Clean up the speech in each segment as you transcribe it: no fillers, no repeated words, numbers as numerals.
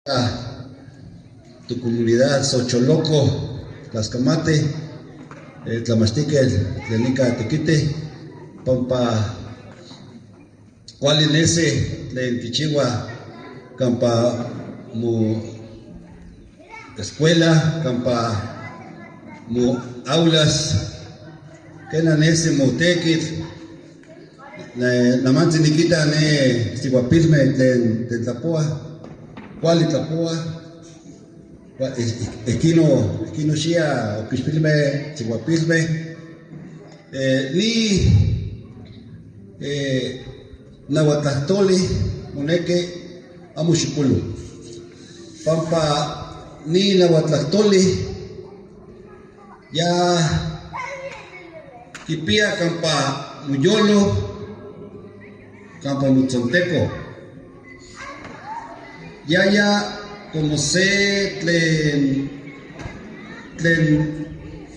Tu comunidad Xocholoco, Tlaxcamate, Tlamastique, Tlenica Tequite, Pampa Cualinese, Tlentichigua, Campa Mu Escuela, Campa Mu Aulas, Kenanese Mutequit, Namansi Nikita ne Siguapilme, Tlapoa, Cuali Tlapoa. Equino Shia, Oquispilme, Chihuapilme, ni Nahuatlactoli, Moneque, Amushipulu. Pampa ni Nahuatlactoli, ya Kipia Campa Muyolo, Campa Mutzonteco, ya como se tlen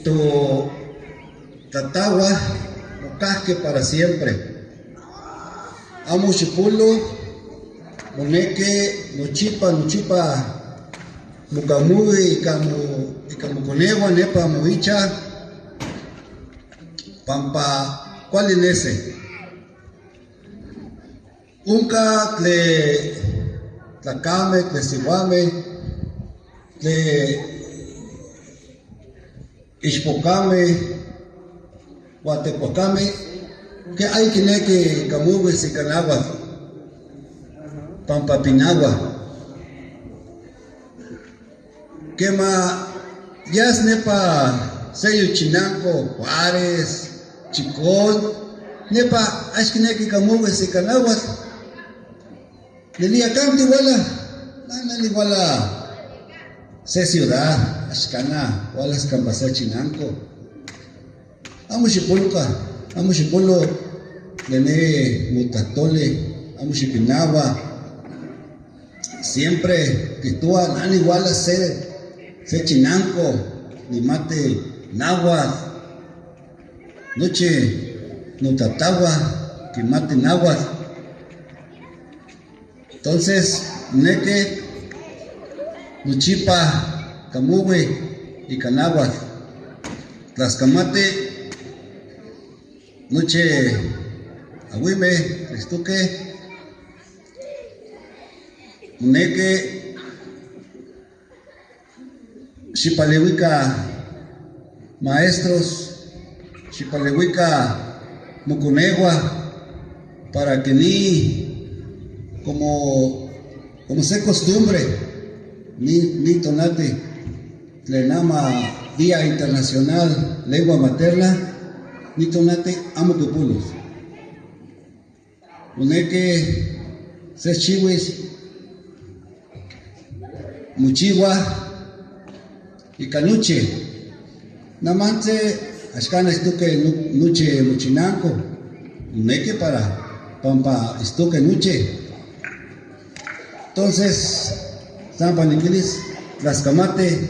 to tatawa mocasque para siempre. Amo Xipulo, moneque, nochipa, mucamuy, y camuconegua, nepa, moicha, pampa, ¿cuál es ese? Unca, Tlacame, Tlesihuame, Ixpocame, Guatepocame, que hay que Camugues y Canagua, Pampapinagua, que ya es nepa Seyo Chinanco, Juárez, Chicón, nepa, hay que Camugues y Canagua. Delia Camp iguala, no iguala, se ciudad, Ashkana, Walas Campasa Chinanco. Amushipuluca, Amushipolo, Lene Mutatole, Amushipinawa. Siempre que tú no iguala se Chinanco, ni mate Nahuatl, noche Nutatawa, que mate Nahuatl. Entonces, Neque, Nuchipa, Camugue y Canáhuatl, Tlaxcamate, Noche, Agüime, Cristuque, Neque, Xipalehuica, maestros, Xipalehuica, Mucunegua, para que ni como se costumbre, ni tonate, Tlenama Día Internacional Lengua Materna, ni tonate amocupulos. Uneque, Sechihuis, Muchigua y Canuche. Namante, Ashkana estuque nuche muchinanco, uneque para Pampa estuque nuche. Entonces, San Paniquilis, Tlaxcamate.